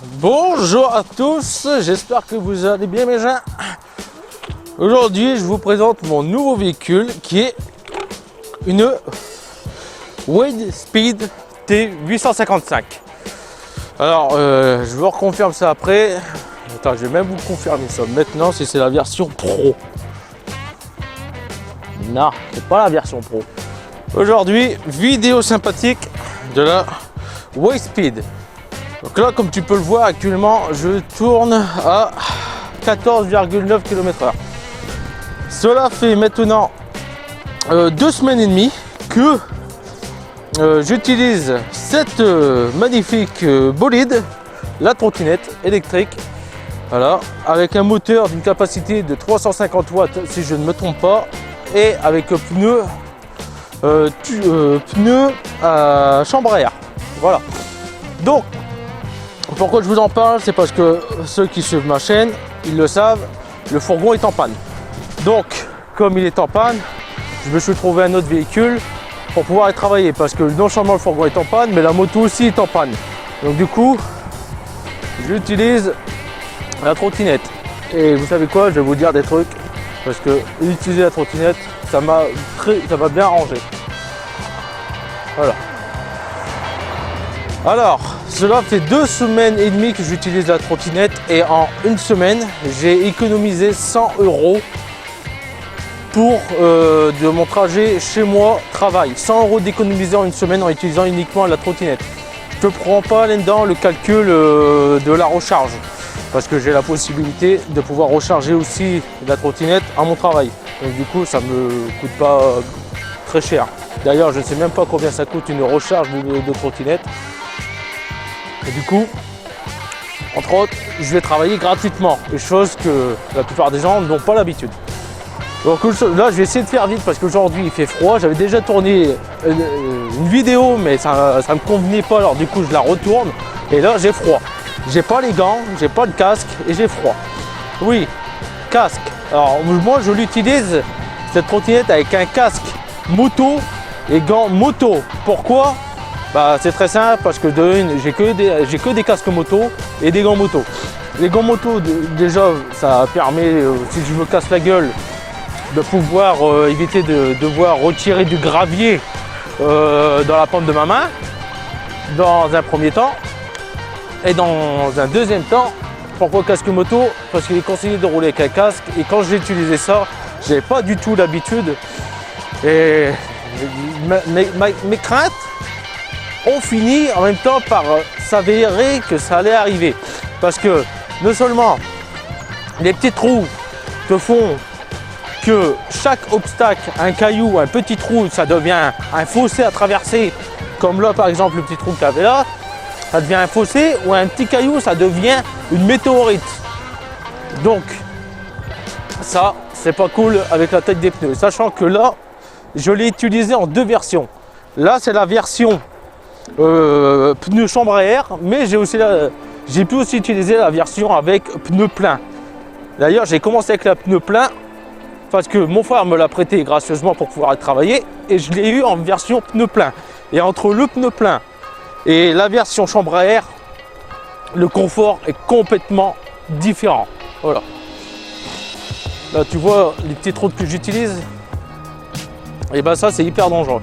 Bonjour à tous, j'espère que vous allez bien mes gens. Aujourd'hui je vous présente mon nouveau véhicule qui est une Wavespeed T855. Alors je vous reconfirme ça après. Attends, je vais même vous confirmer ça maintenant si c'est la version Pro. Non, c'est pas la version Pro. Aujourd'hui, vidéo sympathique de la Wavespeed. Donc là, comme tu peux le voir actuellement, je tourne à 14,9 km/h. Cela fait maintenant 2 semaines et demie que j'utilise cette magnifique bolide, la trottinette électrique, voilà, avec un moteur d'une capacité de 350 watts si je ne me trompe pas, et avec pneu à chambre à air. Voilà. Donc, pourquoi je vous en parle, c'est parce que ceux qui suivent ma chaîne, ils le savent, le fourgon est en panne. Donc, comme il est en panne, je me suis trouvé un autre véhicule pour pouvoir y travailler, parce que non seulement le fourgon est en panne, mais la moto aussi est en panne. Donc du coup, j'utilise la trottinette. Et vous savez quoi, je vais vous dire des trucs, parce que utiliser la trottinette, ça m'a bien arrangé. Voilà. Alors, cela fait 2 semaines et demie que j'utilise la trottinette et en une semaine, j'ai économisé 100 € pour de mon trajet chez moi travail. 100 € d'économiser en une semaine en utilisant uniquement la trottinette. Je ne prends pas là-dedans le calcul de la recharge, parce que j'ai la possibilité de pouvoir recharger aussi la trottinette à mon travail. Donc du coup, ça ne me coûte pas très cher. D'ailleurs, je ne sais même pas combien ça coûte une recharge de trottinette. Et du coup, entre autres, je vais travailler gratuitement, des choses que la plupart des gens n'ont pas l'habitude. Donc là, je vais essayer de faire vite parce qu'aujourd'hui il fait froid. J'avais déjà tourné une vidéo, mais ça ne me convenait pas, alors du coup je la retourne. Et là, j'ai froid. J'ai pas les gants, j'ai pas de casque et j'ai froid. Oui, casque. Alors moi, je l'utilise, cette trottinette, avec un casque moto et gants moto. Pourquoi ? Bah, c'est très simple, parce que de une, j'ai que des casques moto et des gants moto. Les gants moto, déjà, ça permet, si je me casse la gueule, de pouvoir éviter de devoir retirer du gravier dans la paume de ma main, dans un premier temps. Et dans un deuxième temps, pourquoi casque moto? Parce qu'il est conseillé de rouler avec un casque. Et quand j'ai utilisé ça, j'avais pas du tout l'habitude. Et mes craintes ont fini en même temps par s'avérer que ça allait arriver. Parce que non seulement les petits trous te font que chaque obstacle, un caillou, un petit trou, ça devient un fossé à traverser, comme là par exemple le petit trou que tu avais là, ça devient un fossé, ou un petit caillou, ça devient une météorite. Donc ça, c'est pas cool avec la tête des pneus. Sachant que là, je l'ai utilisé en 2 versions. Là, c'est la version pneu chambre à air, mais j'ai pu aussi utiliser la version avec pneu plein. D'ailleurs, j'ai commencé avec la pneu plein parce que mon frère me l'a prêté gracieusement pour pouvoir travailler, et je l'ai eu en version pneu plein. Et entre le pneu plein et la version chambre à air, le confort est complètement différent. Voilà. Là, tu vois les petites routes que j'utilise, et ben ça, c'est hyper dangereux.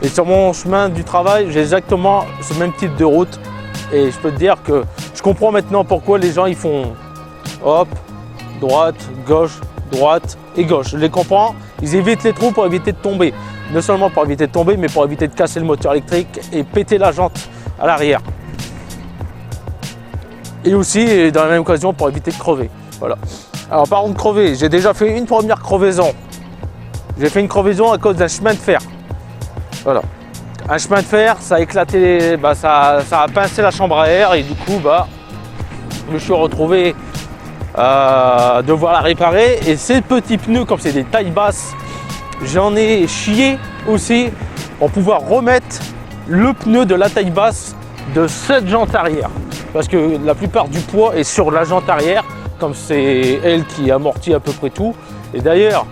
Et sur mon chemin du travail, j'ai exactement ce même type de route. Et je peux te dire que je comprends maintenant pourquoi les gens ils font hop, droite, gauche, droite et gauche. Je les comprends. Ils évitent les trous pour éviter de tomber. Non seulement pour éviter de tomber, mais pour éviter de casser le moteur électrique et péter la jante à l'arrière. Et aussi, dans la même occasion, pour éviter de crever. Voilà. Alors, parlant de crever, j'ai déjà fait une première crevaison. J'ai fait une crevaison à cause d'un chemin de fer. Voilà, un chemin de fer, ça a éclaté, ça a pincé la chambre à air, et du coup, je me suis retrouvé à devoir la réparer. Et ces petits pneus, comme c'est des tailles basses, j'en ai chié aussi pour pouvoir remettre le pneu de la taille basse de cette jante arrière. Parce que la plupart du poids est sur la jante arrière, comme c'est elle qui amortit à peu près tout. Et d'ailleurs,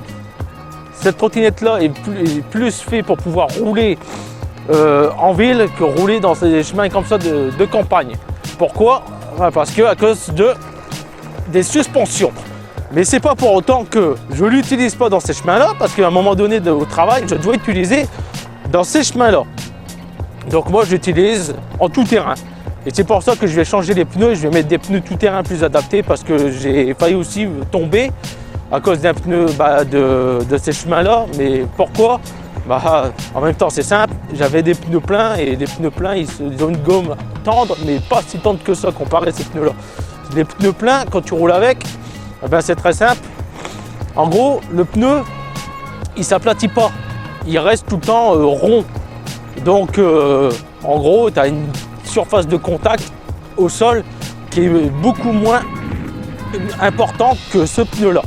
cette trottinette-là est plus fait pour pouvoir rouler en ville que rouler dans ces chemins comme ça de campagne. Pourquoi? Parce que à cause des suspensions. Mais c'est pas pour autant que je l'utilise pas dans ces chemins-là, parce qu'à un moment donné au travail, je dois utiliser dans ces chemins-là. Donc moi, j'utilise en tout terrain. Et c'est pour ça que je vais changer les pneus, je vais mettre des pneus tout terrain plus adaptés, parce que j'ai failli aussi tomber à cause d'un pneu de ces chemins-là. Mais pourquoi? En même temps, c'est simple, j'avais des pneus pleins, et les pneus pleins, ils ont une gomme tendre, mais pas si tendre que ça comparé à ces pneus-là. Les pneus pleins, quand tu roules avec, c'est très simple. En gros, le pneu, il s'aplatit pas, il reste tout le temps rond. Donc, en gros, tu as une surface de contact au sol qui est beaucoup moins importante que ce pneu-là.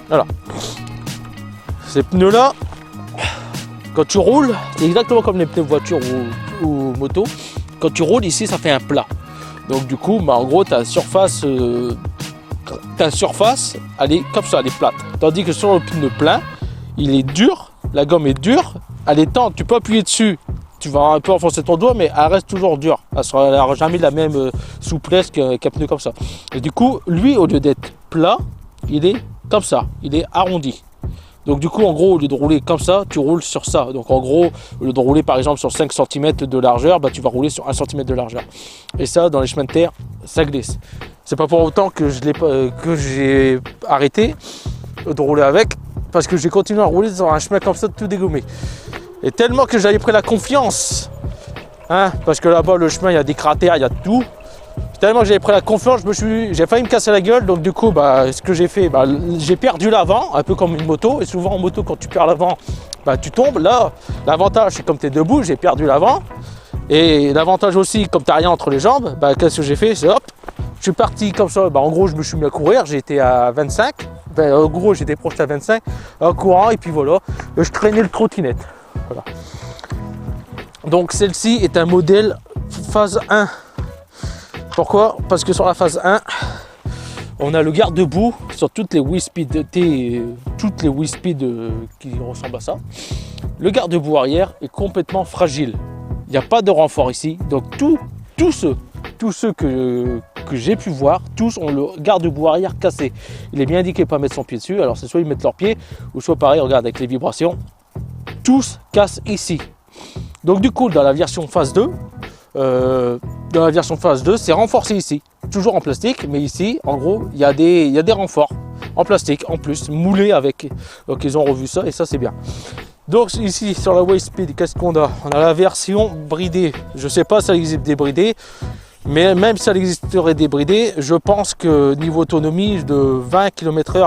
Voilà. Ces pneus-là, quand tu roules, c'est exactement comme les pneus voiture ou moto. Quand tu roules ici, ça fait un plat. Donc du coup, en gros, ta surface, elle est comme ça, elle est plate. Tandis que sur le pneu plein, il est dur, la gomme est dure, elle est tendre, tu peux appuyer dessus, tu vas un peu enfoncer ton doigt, mais elle reste toujours dure. Elle n'aura jamais la même souplesse qu'un pneu comme ça. Et du coup, lui, au lieu d'être plat, il est comme ça, il est arrondi. Donc du coup, en gros, au lieu de rouler comme ça, tu roules sur ça. Donc en gros, au lieu de rouler par exemple sur 5 cm de largeur, tu vas rouler sur 1 cm de largeur. Et ça, dans les chemins de terre, ça glisse. C'est pas pour autant que j'ai arrêté de rouler avec, parce que j'ai continué à rouler sur un chemin comme ça, tout dégommé. Et tellement que j'avais pris la confiance, parce que là-bas, le chemin, il y a des cratères, il y a tout. Tellement que j'avais pris la confiance, j'ai failli me casser la gueule. Donc du coup, ce que j'ai fait, j'ai perdu l'avant, un peu comme une moto. Et souvent en moto, quand tu perds l'avant, tu tombes. Là, l'avantage, c'est comme tu es debout, j'ai perdu l'avant. Et l'avantage aussi, comme tu n'as rien entre les jambes, qu'est-ce que j'ai fait? C'est hop, je suis parti comme ça. En gros, je me suis mis à courir, j'étais à 25. En gros, j'étais proche à 25 en courant. Et puis voilà, je traînais le trottinette. Voilà. Donc celle-ci est un modèle phase 1. Pourquoi? Parce que sur la phase 1, on a le garde-boue sur toutes les Wispeed qui ressemblent à ça. Le garde-boue arrière est complètement fragile. Il n'y a pas de renfort ici. Donc tous ceux que j'ai pu voir, tous ont le garde-boue arrière cassé. Il est bien indiqué pas mettre son pied dessus. Alors c'est soit ils mettent leur pied, ou soit pareil, regarde avec les vibrations, tous cassent ici. Donc du coup, dans la version phase 2, c'est renforcé ici, toujours en plastique, mais ici, en gros, il y a des renforts en plastique en plus, moulés avec. Donc ils ont revu ça et ça c'est bien. Donc ici sur la Wispeed, qu'est-ce qu'on a? On a la version bridée. Je sais pas si ça existe débridée, mais même si ça existerait débridée, je pense que niveau autonomie de 20 km,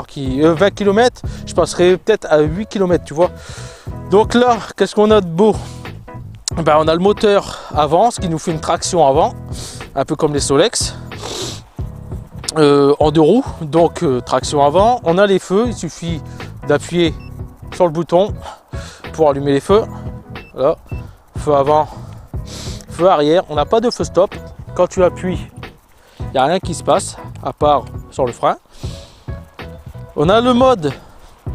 je passerai peut-être à 8 km, tu vois. Donc là, qu'est-ce qu'on a de beau? On a le moteur avant, ce qui nous fait une traction avant, un peu comme les Solex, en 2 roues, donc traction avant. On a les feux, il suffit d'appuyer sur le bouton pour allumer les feux. Voilà, feu avant, feu arrière. On n'a pas de feu stop. Quand tu appuies, il n'y a rien qui se passe, à part sur le frein. On a le mode,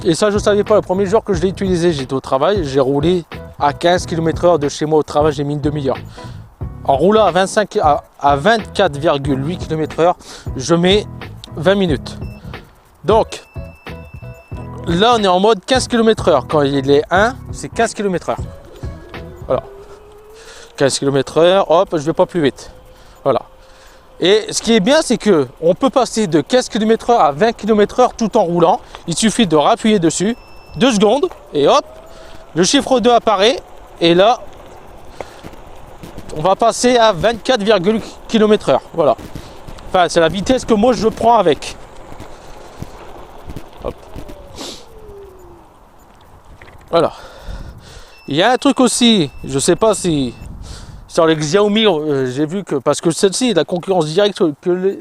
et ça je ne savais pas, le premier jour que je l'ai utilisé, j'étais au travail, j'ai roulé à 15 km/h de chez moi au travail, j'ai mis une demi-heure. En roulant à 24,8 km/h, je mets 20 minutes. Donc, là, on est en mode 15 km/h. Quand il est 1, c'est 15 km/h. Voilà. 15 km/h, hop, je ne vais pas plus vite. Voilà. Et ce qui est bien, c'est que on peut passer de 15 km/h à 20 km/h tout en roulant. Il suffit de rappuyer dessus, 2 secondes, et hop, le chiffre 2 apparaît, et là, on va passer à 24,8 km/h. Voilà. Enfin, c'est la vitesse que moi je prends avec. Hop. Voilà. Il y a un truc aussi, je sais pas si sur les Xiaomi, j'ai vu que, parce que celle-ci est la concurrence directe que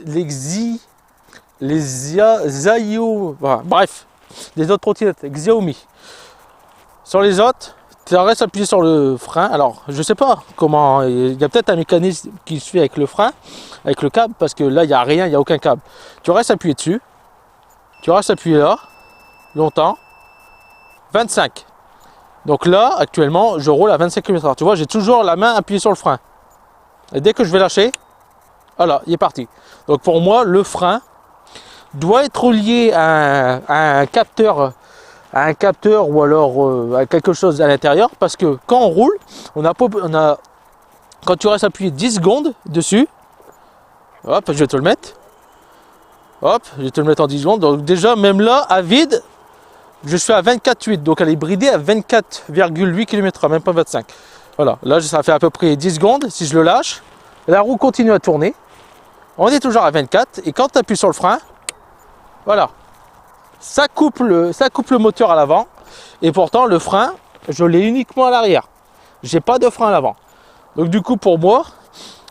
les Zayo, voilà, bref, les autres trottinettes, Xiaomi. Sur les autres, tu restes appuyé sur le frein. Alors, je sais pas comment, il y a peut-être un mécanisme qui se fait avec le frein, avec le câble, parce que là, il n'y a rien, il n'y a aucun câble. Tu restes appuyé dessus, tu restes appuyé là, longtemps, 25. Donc là, actuellement, je roule à 25 km/h. Tu vois, j'ai toujours la main appuyée sur le frein. Et dès que je vais lâcher, voilà, il est parti. Donc pour moi, le frein doit être relié à un capteur, ou alors à quelque chose à l'intérieur, parce que quand on roule, quand tu restes appuyé 10 secondes dessus, hop, je vais te le mettre. Hop, je vais te le mettre en 10 secondes. Donc déjà, même là, à vide, je suis à 24,8. Donc elle est bridée à 24,8 km/h, même pas 25. Voilà, là ça fait à peu près 10 secondes. Si je le lâche, la roue continue à tourner. On est toujours à 24. Et quand tu appuies sur le frein, voilà, ça coupe le moteur à l'avant. Et pourtant, le frein, je l'ai uniquement à l'arrière. J'ai pas de frein à l'avant. Donc du coup, pour moi,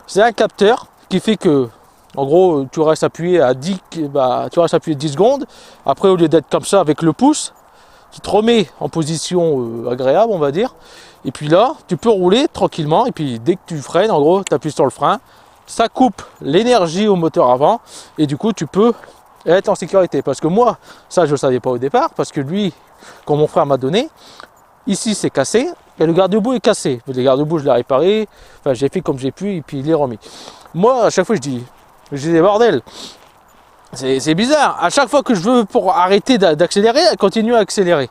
c'est un capteur qui fait que, en gros, tu restes appuyé à 10 secondes. Après, au lieu d'être comme ça avec le pouce, qui te remet en position agréable, on va dire. Et puis là, tu peux rouler tranquillement. Et puis dès que tu freines, en gros, tu appuies sur le frein. Ça coupe l'énergie au moteur avant. Et du coup, tu peux être en sécurité. Parce que moi, ça, je ne le savais pas au départ. Parce que lui, quand mon frère m'a donné, ici, c'est cassé. Et le garde-boue est cassé. Le garde-boue, je l'ai réparé. Enfin, j'ai fait comme j'ai pu. Et puis, il est remis. Moi, à chaque fois, je dis des bordels. C'est bizarre. À chaque fois que je veux pour arrêter d'accélérer, elle continue à accélérer.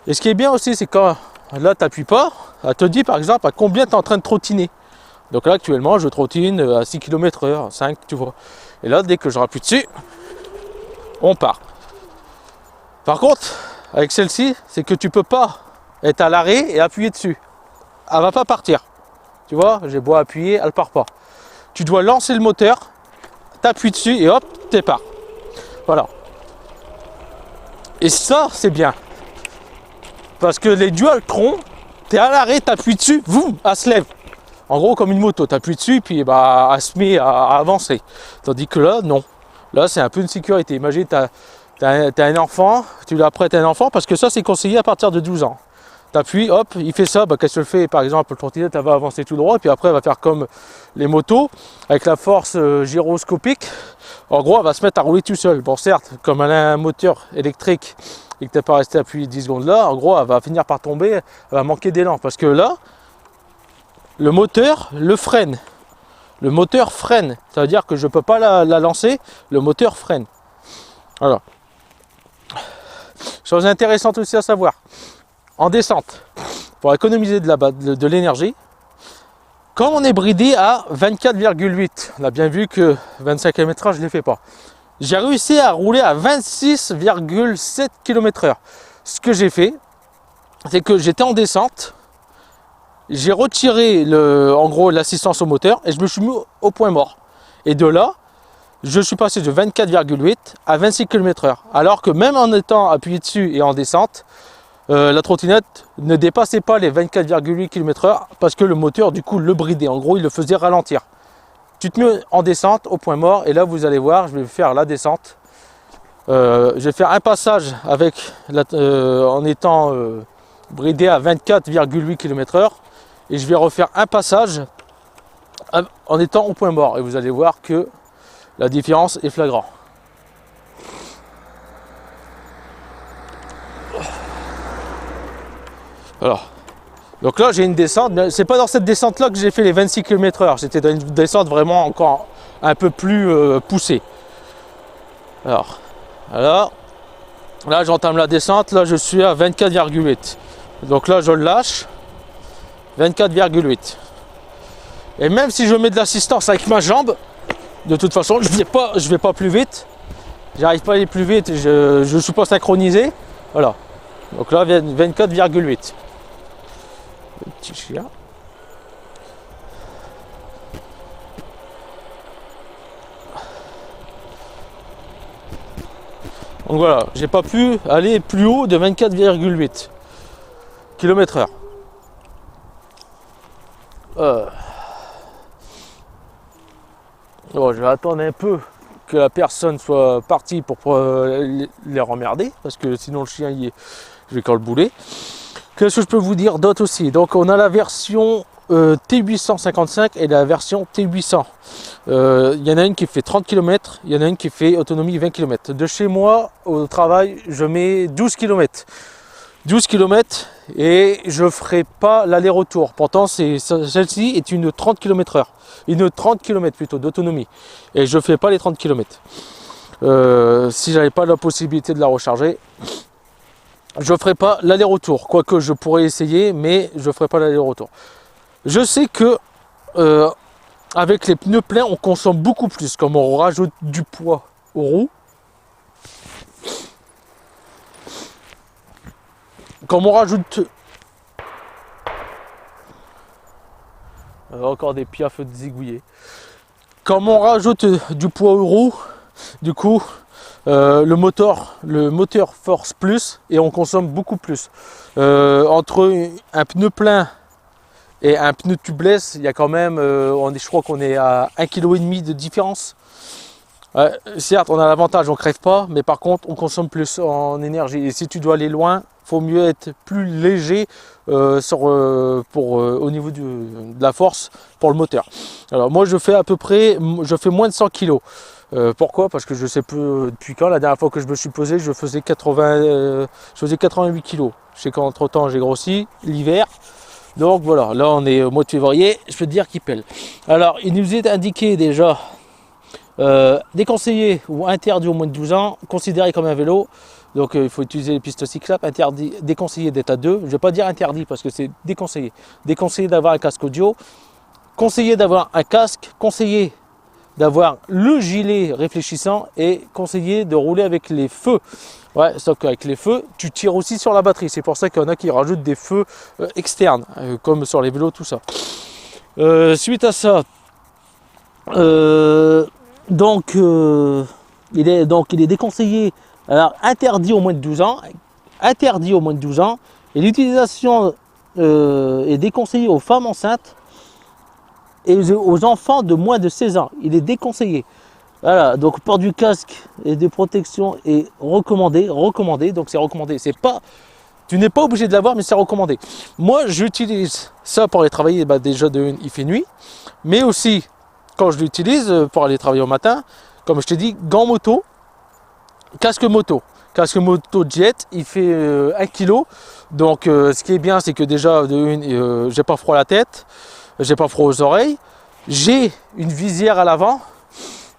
Et ce qui est bien aussi, c'est quand là, tu n'appuies pas, elle te dit par exemple à combien tu es en train de trottiner. Donc là, actuellement, je trottine à 6 km/h, 5, tu vois. Et là, dès que je rappuie dessus, on part. Par contre, avec celle-ci, c'est que tu peux pas être à l'arrêt et appuyer dessus. Elle va pas partir. Tu vois, j'ai beau appuyer, elle part pas. Tu dois lancer le moteur, t'appuies dessus et hop, tu pars. Voilà. Et ça, c'est bien. Parce que les Dualtron, tu es à l'arrêt, tu appuies dessus, boum, elle se lève. En gros, comme une moto, tu appuies dessus, puis bah, elle se met à avancer. Tandis que là, non. Là, c'est un peu une sécurité. Imagine, tu as un enfant, tu l'apprêtes à un enfant, parce que ça, c'est conseillé à partir de 12 ans. Tu appuies, hop, il fait ça, bah, qu'est-ce que le fait? Par exemple, le trottinette, elle va avancer tout droit, puis après, elle va faire comme les motos, avec la force gyroscopique. En gros, elle va se mettre à rouler tout seul. Bon, certes, comme elle a un moteur électrique et que tu n'es pas resté appuyé 10 secondes là, en gros, elle va finir par tomber, elle va manquer d'élan. Parce que là, le moteur le freine. Le moteur freine. Ça veut dire que je ne peux pas la lancer, le moteur freine. Voilà. Chose intéressante aussi à savoir. En descente, pour économiser de l'énergie, comme on est bridé à 24,8, on a bien vu que 25 km/h, je ne l'ai fait pas. J'ai réussi à rouler à 26,7 km/h. Ce que j'ai fait, c'est que j'étais en descente, j'ai retiré en gros l'assistance au moteur et je me suis mis au point mort. Et de là, je suis passé de 24,8 à 26 km/h. Alors que même en étant appuyé dessus et en descente, la trottinette ne dépassait pas les 24,8 km/h parce que le moteur du coup le bridait. En gros, il le faisait ralentir. Tu te mets en descente au point mort et là vous allez voir, je vais faire la descente. Je vais faire un passage en étant bridé à 24,8 km/h et je vais refaire un passage en étant au point mort et vous allez voir que la différence est flagrante. Alors, donc là j'ai une descente, mais c'est pas dans cette descente là que j'ai fait les 26 km/h, c'était dans une descente vraiment encore un peu plus poussée. Alors, là j'entame la descente, là je suis à 24,8. Donc là je le lâche, 24,8. Et même si je mets de l'assistance avec ma jambe, de toute façon je vais pas plus vite. J'arrive pas à aller plus vite, je ne suis pas synchronisé. Voilà. Donc là 24,8. Petit chien. Donc voilà, j'ai pas pu aller plus haut de 24,8 km/h. Bon, je vais attendre un peu que la personne soit partie pour les remmerder, parce que sinon le chien je vais quand le bouler. Qu'est-ce que je peux vous dire d'autre aussi? Donc on a la version T855 et la version T800. Il y en a une qui fait 30 km, il y en a une qui fait autonomie 20 km. De chez moi au travail, je mets 12 km. 12 km et je ferai pas l'aller-retour. Pourtant, celle-ci est une 30 km/h. Une 30 km plutôt d'autonomie. Et je fais pas les 30 km. Si j'avais pas la possibilité de la recharger, je ferai pas l'aller-retour. Quoique je pourrais essayer, mais je ferai pas l'aller-retour. Je sais que avec les pneus pleins, on consomme beaucoup plus. Comme on rajoute du poids aux roues. Comme on rajoute... encore des piafs de zigouiller. Comme on rajoute du poids aux roues, du coup, le moteur force plus et on consomme beaucoup plus. Entre un pneu plein et un pneu tubeless, il y a quand même, je crois qu'on est à 1,5 kg de différence. Certes, on a l'avantage, on ne crève pas, mais par contre, on consomme plus en énergie. Et si tu dois aller loin, il faut mieux être plus léger au niveau de la force pour le moteur. Alors moi, je fais à peu près, moins de 100 kg. Pourquoi? Parce que je sais plus depuis quand. La dernière fois que je me suis posé, je faisais 88 kg. Je sais qu'entre temps, j'ai grossi l'hiver. Donc voilà, là on est au mois de février, je peux te dire qu'il pèle. Alors, il nous est indiqué déjà déconseillé ou interdit au moins de 12 ans, considéré comme un vélo. Donc il faut utiliser les pistes cyclables. Interdit, déconseillé d'être à 2. Je ne vais pas dire interdit parce que c'est déconseillé. Déconseillé d'avoir un casque audio. Conseillé d'avoir un casque. Conseillé d'avoir le gilet réfléchissant. Et conseillé de rouler avec les feux. Ouais, sauf qu'avec les feux, tu tires aussi sur la batterie. C'est pour ça qu'il y en a qui rajoutent des feux externes, comme sur les vélos, tout ça. Suite à ça, il est déconseillé, alors interdit au moins de 12 ans, interdit au moins de 12 ans, et l'utilisation est déconseillée aux femmes enceintes et aux enfants de moins de 16 ans. Il est déconseillé. Voilà, donc port du casque et des protections est recommandé, donc c'est recommandé. C'est pas, tu n'es pas obligé de l'avoir, mais c'est recommandé. Moi, j'utilise ça pour aller travailler. Déjà de une, il fait nuit, mais aussi quand je l'utilise pour aller travailler au matin, comme je t'ai dit, gants moto, casque moto jet, il fait 1 kg. Donc ce qui est bien, c'est que déjà de une, j'ai pas froid à la tête, j'ai pas froid aux oreilles, j'ai une visière à l'avant.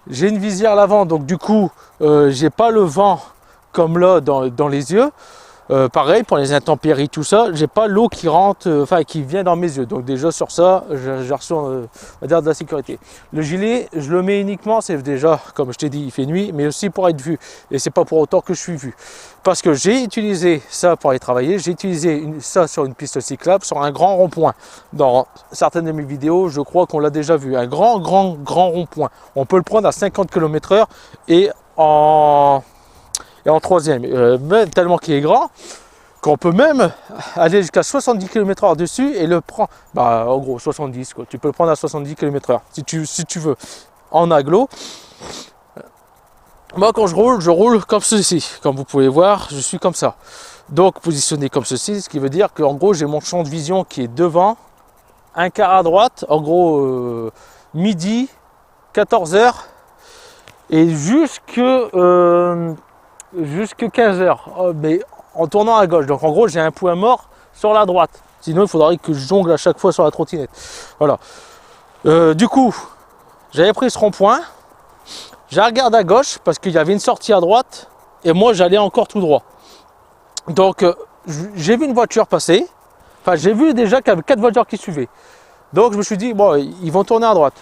Donc du coup, j'ai pas le vent comme là dans les yeux. Pareil pour les intempéries, tout ça, j'ai pas l'eau qui rentre, qui vient dans mes yeux. Donc déjà sur ça, j'ai reçu on va dire de la sécurité. Le gilet, je le mets uniquement, c'est déjà, comme je t'ai dit, il fait nuit, mais aussi pour être vu. Et c'est pas pour autant que je suis vu. Parce que j'ai utilisé ça pour aller travailler, j'ai utilisé ça sur une piste cyclable, sur un grand rond-point. Dans certaines de mes vidéos, je crois qu'on l'a déjà vu. Un grand rond-point. On peut le prendre à 50 km/h et en troisième, tellement qu'il est grand, qu'on peut même aller jusqu'à 70 km/h dessus et le prendre, en gros 70 quoi. Tu peux le prendre à 70 km/h si tu veux, en agglo. Moi quand je roule comme ceci, comme vous pouvez voir, je suis comme ça. Donc positionné comme ceci, ce qui veut dire qu'en gros j'ai mon champ de vision qui est devant, un quart à droite, en gros midi, 14h et jusque 15h, mais en tournant à gauche. Donc en gros j'ai un point mort sur la droite, sinon il faudrait que je jongle à chaque fois sur la trottinette. Voilà, du coup j'avais pris ce rond-point, je regarde à gauche parce qu'il y avait une sortie à droite et moi j'allais encore tout droit. Donc j'ai vu une voiture passer, j'ai vu déjà qu'il y avait 4 voitures qui suivaient. Donc je me suis dit bon, ils vont tourner à droite.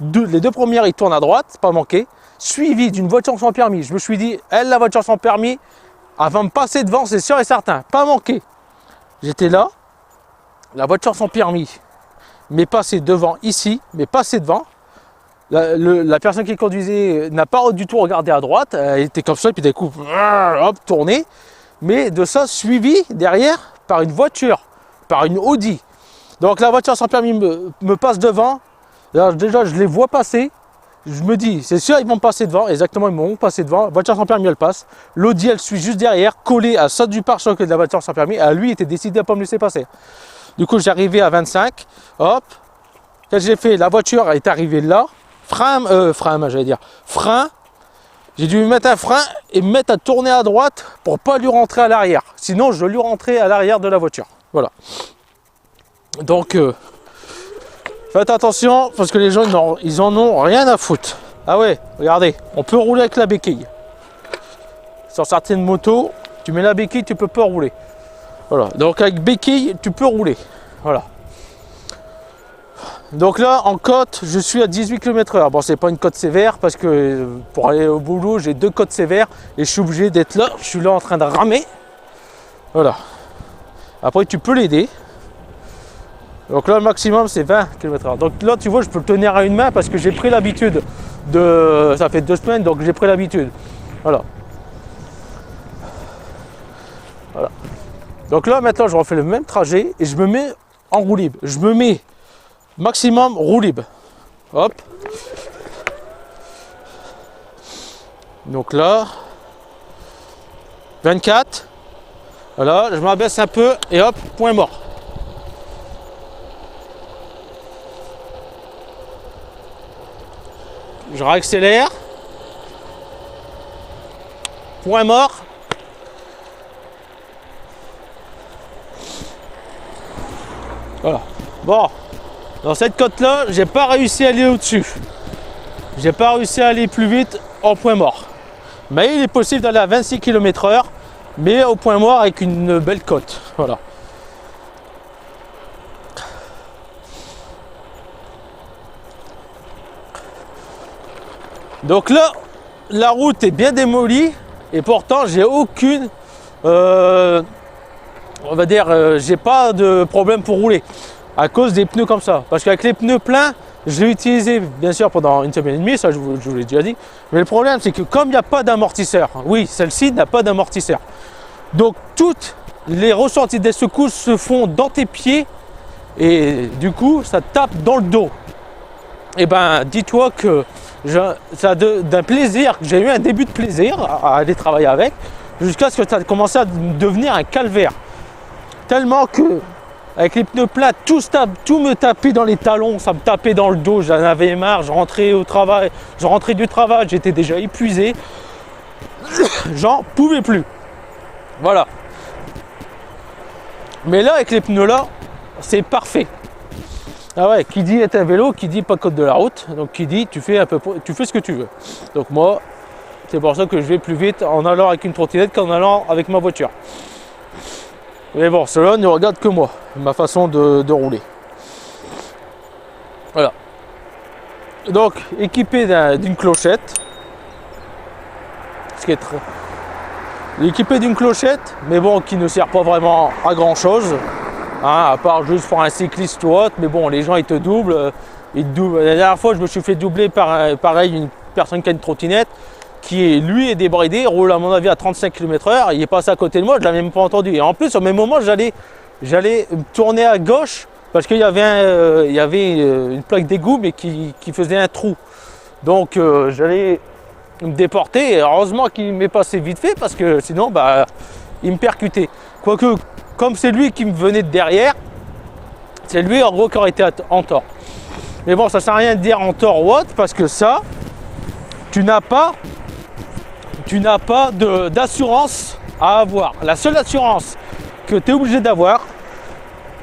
Les deux premières ils tournent à droite, pas manqué, suivi d'une voiture sans permis. Je me suis dit, la voiture sans permis, elle va me passer devant, c'est sûr et certain, pas manqué. J'étais là, la voiture sans permis m'est passée devant ici, mais passée devant. La personne qui conduisait n'a pas du tout regardé à droite, elle était comme ça, et puis d'un coup, hop, tournée. Mais de ça, suivi derrière par une voiture, par une Audi. Donc la voiture sans permis me passe devant. Alors, déjà, je les vois passer. Je me dis, c'est sûr, ils vont passer devant. Exactement, ils m'ont passé devant. La voiture sans permis, elle passe. L'Audi, elle suit juste derrière, collée à ça du pare-choc de la voiture sans permis. À lui, il était décidé à ne pas me laisser passer. Du coup, j'ai arrivé à 25. Hop. Qu'est-ce que j'ai fait? La voiture est arrivée là. Frein. J'ai dû lui mettre un frein et me mettre à tourner à droite pour pas lui rentrer à l'arrière. Sinon, je lui rentrais à l'arrière de la voiture. Voilà. Donc, faites attention parce que les gens, ils en ont rien à foutre. Ah ouais, regardez, on peut rouler avec la béquille. Sur certaines motos, tu mets la béquille, tu peux pas rouler. Voilà, donc avec béquille, tu peux rouler. Voilà. Donc là, en côte, je suis à 18 km/h. Bon, c'est pas une côte sévère parce que pour aller au boulot, j'ai 2 côtes sévères et je suis obligé d'être là. Je suis là en train de ramer. Voilà. Après, tu peux l'aider. Donc là, le maximum, c'est 20 km/h. Donc là, tu vois, je peux le tenir à une main parce que j'ai pris l'habitude de... Ça fait 2 semaines, donc j'ai pris l'habitude. Voilà. Voilà. Donc là, maintenant, je refais le même trajet et je me mets en roue libre. Je me mets maximum roue libre. Hop. Donc là, 24. Voilà, je m'abaisse un peu et hop, point mort. Je réaccélère. Point mort. Voilà. Bon, dans cette côte-là, j'ai pas réussi à aller au-dessus. J'ai pas réussi à aller plus vite en point mort. Mais il est possible d'aller à 26 km/h, mais au point mort avec une belle côte. Voilà. Donc là, la route est bien démolie et pourtant j'ai aucune, on va dire, j'ai pas de problème pour rouler à cause des pneus comme ça. Parce qu'avec les pneus pleins, je l'ai utilisé bien sûr pendant une semaine et demie, ça je vous l'ai déjà dit. Mais le problème c'est que comme il n'y a pas d'amortisseur, oui, celle-ci n'a pas d'amortisseur. Donc toutes les ressentis des secousses se font dans tes pieds et du coup ça tape dans le dos. Et ben dis-toi que ça d'un plaisir, j'ai eu un début de plaisir à aller travailler avec, jusqu'à ce que ça a commencé à devenir un calvaire. Tellement que avec les pneus plats, tout me tapait dans les talons, ça me tapait dans le dos, j'en avais marre, je rentrais au travail, je rentrais du travail, j'étais déjà épuisé, j'en pouvais plus. Voilà. Mais là, avec les pneus là, c'est parfait. Ah ouais, qui dit est un vélo, qui dit pas code de la route, donc qui dit tu fais ce que tu veux. Donc moi, c'est pour ça que je vais plus vite en allant avec une trottinette qu'en allant avec ma voiture. Mais bon, cela ne regarde que moi, ma façon de rouler. Voilà. Donc, équipé d'une clochette, ce qui est très... Équipé d'une clochette, mais bon, qui ne sert pas vraiment à grand chose. Hein, à part juste pour un cycliste ou autre, mais bon, les gens ils te doublent. La dernière fois, je me suis fait doubler par pareil une personne qui a une trottinette, qui lui est débridé, il roule à mon avis à 35 km/h, il est passé à côté de moi, je ne l'avais même pas entendu. Et en plus, au même moment, j'allais tourner à gauche parce qu'il y avait une plaque d'égout, mais qui faisait un trou. Donc j'allais me déporter, et heureusement qu'il m'est passé vite fait parce que sinon, bah, il me percutait. Quoique, comme c'est lui qui me venait de derrière, c'est lui en gros qui aurait été en tort. Mais bon, ça sert à rien de dire en tort ou autre parce que ça, tu n'as pas d'assurance à avoir. La seule assurance que tu es obligé d'avoir,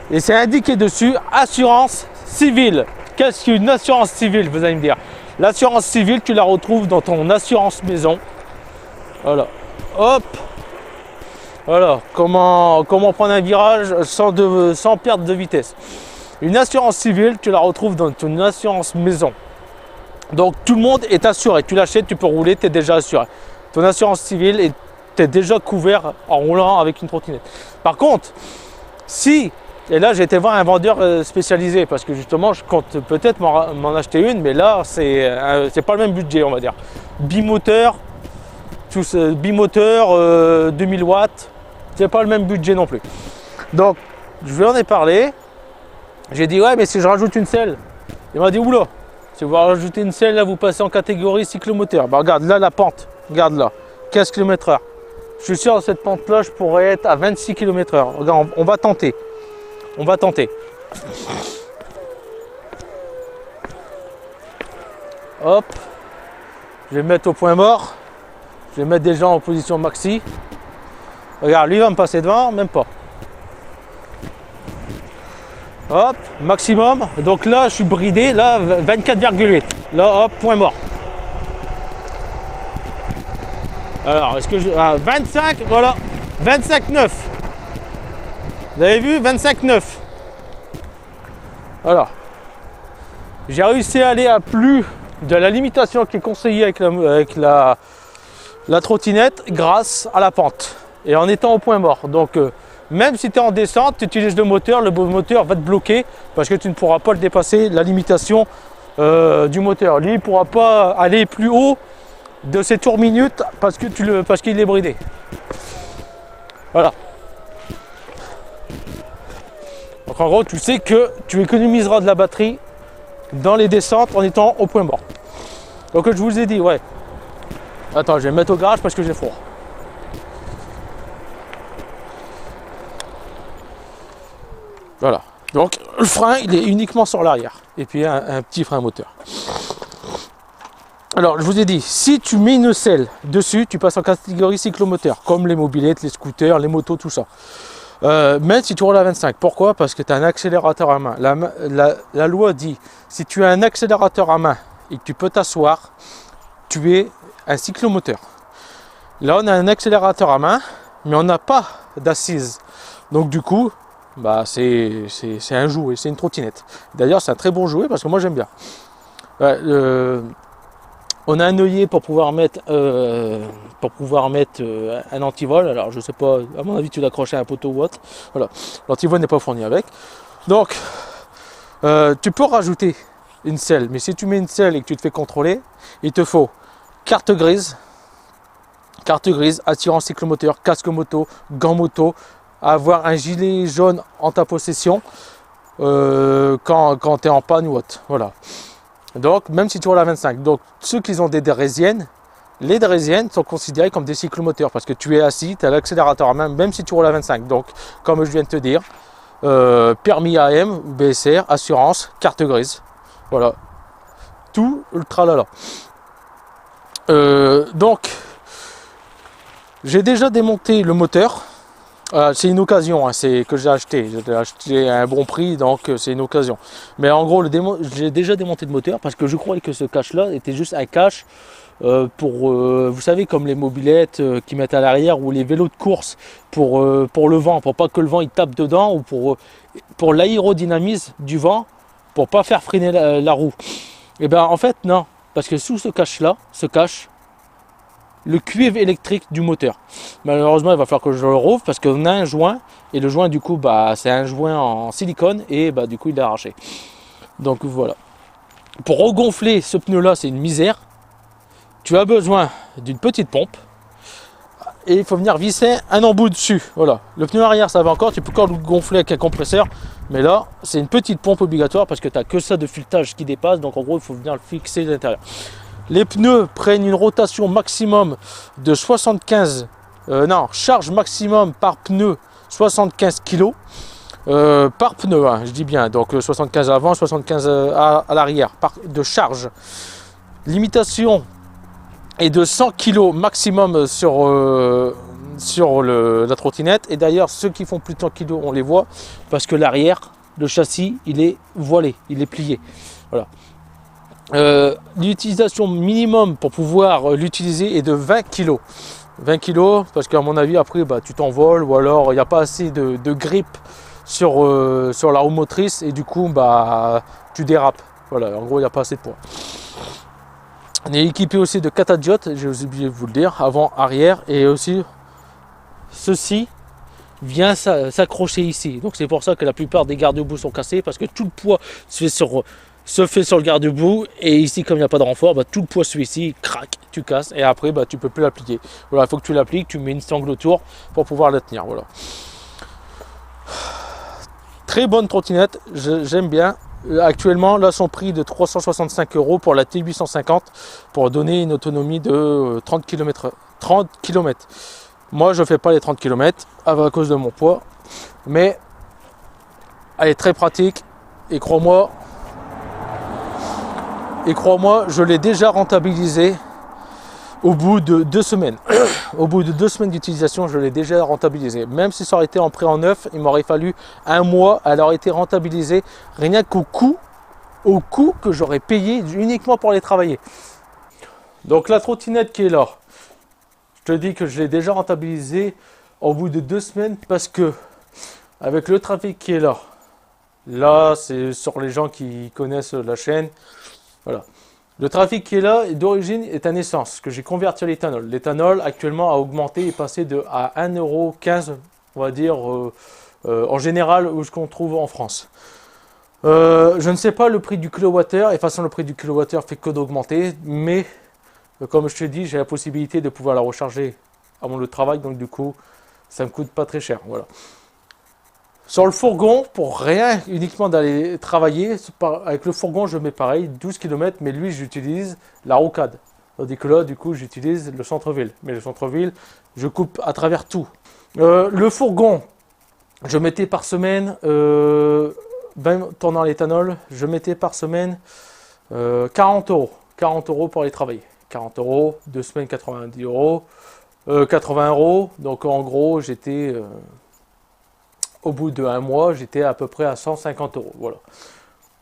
et c'est indiqué dessus, assurance civile. Qu'est-ce qu'une assurance civile, vous allez me dire? L'assurance civile, tu la retrouves dans ton assurance maison. Voilà. Hop. Voilà, comment prendre un virage sans perte de vitesse. Une assurance civile, tu la retrouves dans ton assurance maison. Donc tout le monde est assuré. Tu l'achètes, tu peux rouler, tu es déjà assuré. Ton assurance civile, tu es déjà couvert en roulant avec une trottinette. Par contre, si, et là j'ai été voir un vendeur spécialisé, parce que justement je compte peut-être m'en acheter une, mais là c'est pas le même budget, on va dire. Bimoteur, 2000 watts, c'est pas le même budget non plus. Donc je lui en ai parlé, j'ai dit ouais, mais si je rajoute une selle, il m'a dit oula, si vous rajoutez une selle là, vous passez en catégorie cyclomoteur. Bah regarde là la pente, regarde là, 15 km/h. Je suis sûr que cette pente là, je pourrais être à 26 km/h. Regarde, on va tenter, on va tenter. Hop, je vais me mettre au point mort. Je vais mettre des gens en position maxi. Regarde, lui va me passer devant, même pas. Hop, maximum. Donc là, je suis bridé. Là, 24,8. Là, hop, point mort. Alors, est-ce que je... 25, voilà. 25,9. Vous avez vu? 25,9. Voilà. J'ai réussi à aller à plus de la limitation qui est conseillée avec la trottinette grâce à la pente. Et en étant au point mort. Donc, même si tu es en descente, tu utilises le moteur moteur va te bloquer parce que tu ne pourras pas le dépasser, la limitation du moteur. Lui, il ne pourra pas aller plus haut de ses tours minutes parce qu'il est bridé. Voilà. Donc en gros, tu sais que tu économiseras de la batterie dans les descentes en étant au point mort. Donc je vous ai dit, ouais. Attends, je vais me mettre au garage parce que j'ai froid. Voilà. Donc le frein, il est uniquement sur l'arrière. Et puis un petit frein moteur. Alors, je vous ai dit, si tu mets une selle dessus, tu passes en catégorie cyclomoteur, comme les mobylettes, les scooters, les motos, tout ça. Même si tu roules à 25. Pourquoi? Parce que tu as un accélérateur à main. La loi dit, si tu as un accélérateur à main et que tu peux t'asseoir, tu es un cyclomoteur. Là, on a un accélérateur à main, mais on n'a pas d'assise. Donc du coup, bah, c'est un jouet, c'est une trottinette. D'ailleurs, c'est un très bon jouet parce que moi, j'aime bien. Ouais, on a un œillet pour pouvoir mettre un antivol. Alors je sais pas, à mon avis tu l'accroches à un poteau ou autre. Voilà, l'antivol n'est pas fourni avec. Donc tu peux rajouter une selle, mais si tu mets une selle et que tu te fais contrôler, il te faut carte grise, assurance cyclomoteur, casque moto, gants moto, avoir un gilet jaune en ta possession quand tu es en panne ou autre. Voilà. Donc, même si tu roules à 25, donc ceux qui ont des draisiennes, les draisiennes sont considérées comme des cyclomoteurs parce que tu es assis, tu as l'accélérateur à main, même si tu roules à 25. Donc, comme je viens de te dire, permis AM, BSR, assurance, carte grise. Voilà. Tout le tralala. Donc, j'ai déjà démonté le moteur. C'est une occasion, hein, c'est que j'ai acheté à un bon prix, donc c'est une occasion. Mais en gros, j'ai déjà démonté le moteur parce que je croyais que ce cache-là était juste un cache pour, vous savez, comme les mobylettes qui mettent à l'arrière ou les vélos de course pour le vent, pour pas que le vent il tape dedans ou pour l'aérodynamisme du vent, pour pas faire freiner la roue. Et bien en fait non, parce que sous ce cache-là, se cache le cuivre électrique du moteur. Malheureusement, il va falloir que je le rouvre parce qu'on a un joint et le joint du coup, bah, c'est un joint en silicone et bah, du coup, il est arraché. Donc voilà. Pour regonfler ce pneu-là, c'est une misère. Tu as besoin d'une petite pompe et il faut venir visser un embout dessus. Voilà. Le pneu arrière, ça va encore. Tu peux encore le gonfler avec un compresseur, mais là, c'est une petite pompe obligatoire parce que tu n'as que ça de filetage qui dépasse. Donc en gros, il faut venir le fixer de l'intérieur. Les pneus prennent une rotation maximum de 75, charge maximum par pneu 75 kg par pneu, hein, je dis bien, donc 75 à l'avant, 75 à l'arrière de charge. Limitation est de 100 kg maximum sur la trottinette. Et d'ailleurs, ceux qui font plus de 100 kg, on les voit parce que l'arrière, le châssis, il est voilé, il est plié. Voilà. L'utilisation minimum pour pouvoir l'utiliser est de 20 kg. 20 kg parce qu'à mon avis après bah, tu t'envoles ou alors il n'y a pas assez de grip sur la roue motrice et du coup bah, tu dérapes. Voilà, en gros il n'y a pas assez de poids. On est équipé aussi de catadiotes, j'ai oublié de vous le dire, avant, arrière, et aussi ceci vient s'accrocher ici. Donc c'est pour ça que la plupart des garde-boue sont cassés parce que tout le poids se fait sur le garde-boue et ici comme il n'y a pas de renfort, bah, tout le poids suit ici, crac, tu casses et après bah, tu peux plus l'appliquer. Voilà, il faut que tu l'appliques, tu mets une sangle autour pour pouvoir la tenir. Voilà. Très bonne trottinette, j'aime bien. Actuellement, là, son prix de 365 € pour la T850 pour donner une autonomie de 30 km. Moi, je ne fais pas les 30 km à cause de mon poids, mais elle est très pratique et crois-moi, je l'ai déjà rentabilisé au bout de 2 semaines. Au bout de 2 semaines d'utilisation, je l'ai déjà rentabilisé. Même si ça aurait été en prêt en neuf, il m'aurait fallu un mois. Elle aurait été rentabilisée rien qu'au coût que j'aurais payé uniquement pour les travailler. Donc la trottinette qui est là, je te dis que je l'ai déjà rentabilisée au bout de 2 semaines parce que avec le trafic qui est là c'est sur les gens qui connaissent la chaîne, voilà. Le trafic qui est là d'origine est un essence que j'ai converti à l'éthanol. L'éthanol actuellement a augmenté et passé à 1,15 €, on va dire, en général, où ce qu'on trouve en France. Je ne sais pas le prix du kilowattheure, et de toute façon le prix du kilowattheure fait que d'augmenter, mais comme je te dis, j'ai la possibilité de pouvoir la recharger à mon lieu de travail, donc du coup, ça me coûte pas très cher. Voilà. Sur le fourgon, pour rien, uniquement d'aller travailler, avec le fourgon, je mets pareil, 12 km, mais lui, j'utilise la rocade. Tandis que là, du coup, j'utilise le centre-ville. Mais le centre-ville, je coupe à travers tout. Le fourgon, je mettais par semaine, même tournant l'éthanol, je mettais par semaine 40 €. 40 € pour aller travailler. 40 €, 2 semaines, 90 €, 80 €. Donc en gros, j'étais... au bout de 1 mois, j'étais à peu près à 150 €. Voilà.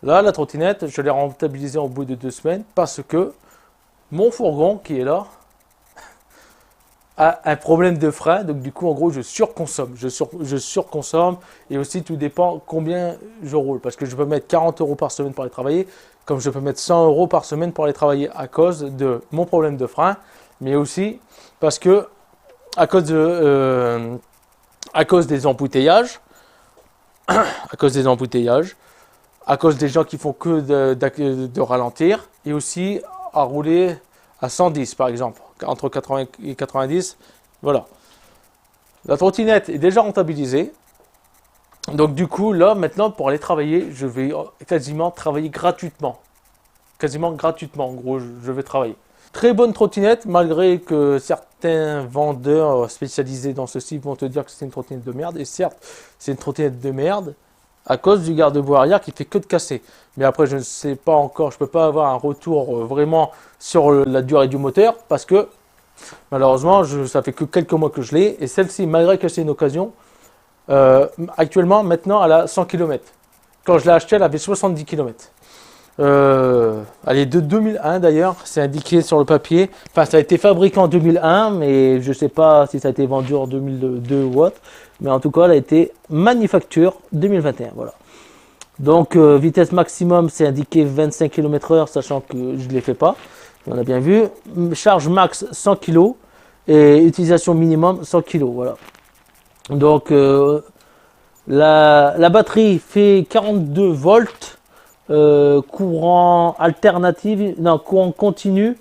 Là, la trottinette, je l'ai rentabilisée au bout de 2 semaines parce que mon fourgon qui est là a un problème de frein. Donc du coup, en gros, je surconsomme. Je surconsomme et aussi tout dépend combien je roule. Parce que je peux mettre 40 € par semaine pour aller travailler, comme je peux mettre 100 € par semaine pour aller travailler à cause de mon problème de frein, mais aussi parce que à cause des embouteillages, à cause des gens qui font que de ralentir, et aussi à rouler à 110 par exemple, entre 80 et 90, voilà. La trottinette est déjà rentabilisée, donc du coup là maintenant pour aller travailler, je vais quasiment travailler gratuitement. Quasiment gratuitement, en gros, je vais travailler. Très bonne trottinette, malgré que certains vendeurs spécialisés dans ceci vont te dire que c'est une trottinette de merde. Et certes, c'est une trottinette de merde à cause du garde-boue arrière qui fait que de casser. Mais après, je ne sais pas encore, je ne peux pas avoir un retour vraiment sur la durée du moteur parce que malheureusement, ça fait que quelques mois que je l'ai. Et celle-ci, malgré que c'est une occasion, actuellement, maintenant, elle a 100 km. Quand je l'ai achetée, elle avait 70 km. Elle est de 2001 d'ailleurs, c'est indiqué sur le papier. Enfin, ça a été fabriqué en 2001, mais je ne sais pas si ça a été vendu en 2002 ou autre. Mais en tout cas, elle a été manufacture 2021. Voilà. Donc, vitesse maximum, c'est indiqué 25 km/h, sachant que je ne les fais pas. On a bien vu. Charge max 100 kg et utilisation minimum 100 kg. Voilà. Donc, la batterie fait 42 volts. Courant alternatif, non, courant continu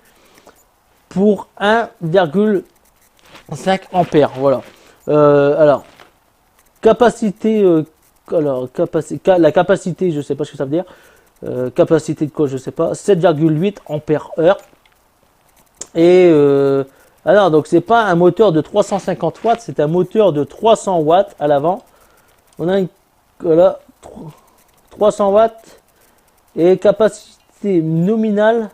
pour 1,5 ampères. Voilà. Alors, capacité, la capacité, je sais pas ce que ça veut dire. Capacité de quoi, je sais pas. 7,8 ampères heure. Et alors, donc c'est pas un moteur de 350 watts, c'est un moteur de 300 watts à l'avant. On a une, voilà, 300 watts. Et capacité nominale,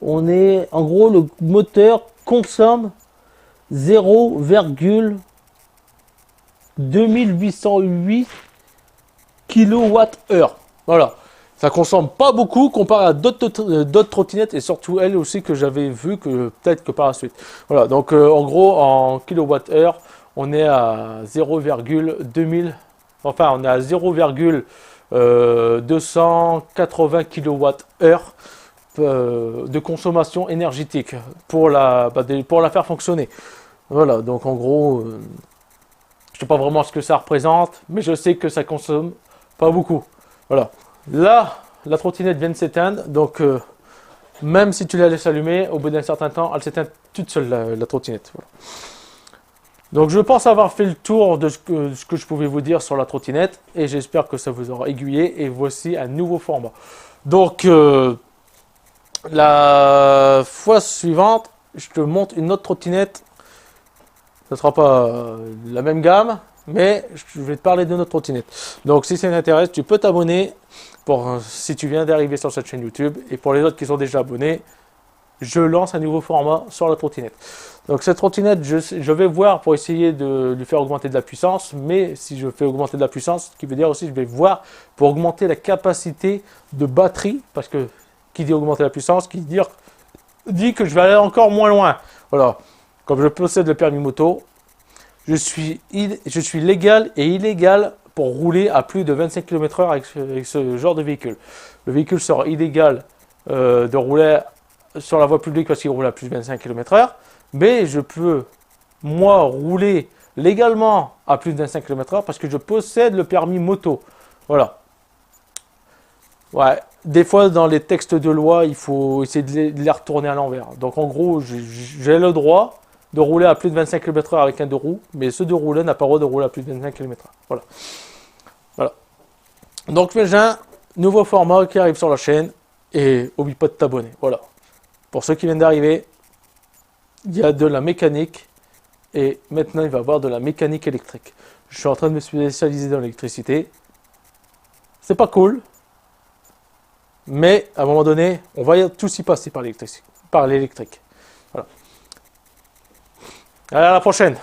on est en gros le moteur consomme 0,2808 kWh. Voilà, ça consomme pas beaucoup comparé à d'autres trottinettes et surtout elle aussi que j'avais vu que peut-être que par la suite. Voilà, donc en gros en kWh, on est à 0,2000, enfin on est à 280 kWh de consommation énergétique pour la faire fonctionner. Voilà, donc en gros, je ne sais pas vraiment ce que ça représente, mais je sais que ça consomme pas beaucoup. Voilà. Là, la trottinette vient de s'éteindre, donc même si tu la laisses allumer, au bout d'un certain temps, elle s'éteint toute seule, la trottinette. Voilà. Donc je pense avoir fait le tour de ce que je pouvais vous dire sur la trottinette et j'espère que ça vous aura aiguillé et voici un nouveau format. Donc la fois suivante, je te montre une autre trottinette. Ce ne sera pas la même gamme, mais je vais te parler de notre trottinette. Donc si ça t'intéresse, tu peux t'abonner si tu viens d'arriver sur cette chaîne YouTube et pour les autres qui sont déjà abonnés, je lance un nouveau format sur la trottinette. Donc cette trottinette, je vais voir pour essayer de lui faire augmenter de la puissance, mais si je fais augmenter de la puissance, ce qui veut dire aussi je vais voir pour augmenter la capacité de batterie, parce que qui dit augmenter la puissance, qui dit que je vais aller encore moins loin. Voilà, comme je possède le permis moto, je suis légal et illégal pour rouler à plus de 25 km/h avec ce genre de véhicule. Le véhicule sera illégal de rouler sur la voie publique parce qu'il roule à plus de 25 km/h, mais je peux, moi, rouler légalement à plus de 25 km/h parce que je possède le permis moto. Voilà. Ouais, des fois dans les textes de loi, il faut essayer de les retourner à l'envers. Donc en gros, j'ai le droit de rouler à plus de 25 km/h avec un deux roues, mais ce deux roues-là n'a pas le droit de rouler à plus de 25 km/h. Voilà. Voilà. Donc j'ai un nouveau format qui arrive sur la chaîne et n'oublie pas de t'abonner. Voilà. Pour ceux qui viennent d'arriver, il y a de la mécanique et maintenant il va y avoir de la mécanique électrique. Je suis en train de me spécialiser dans l'électricité. C'est pas cool, mais à un moment donné, on va tous y passer par l'électrique. Voilà. Allez, à la prochaine.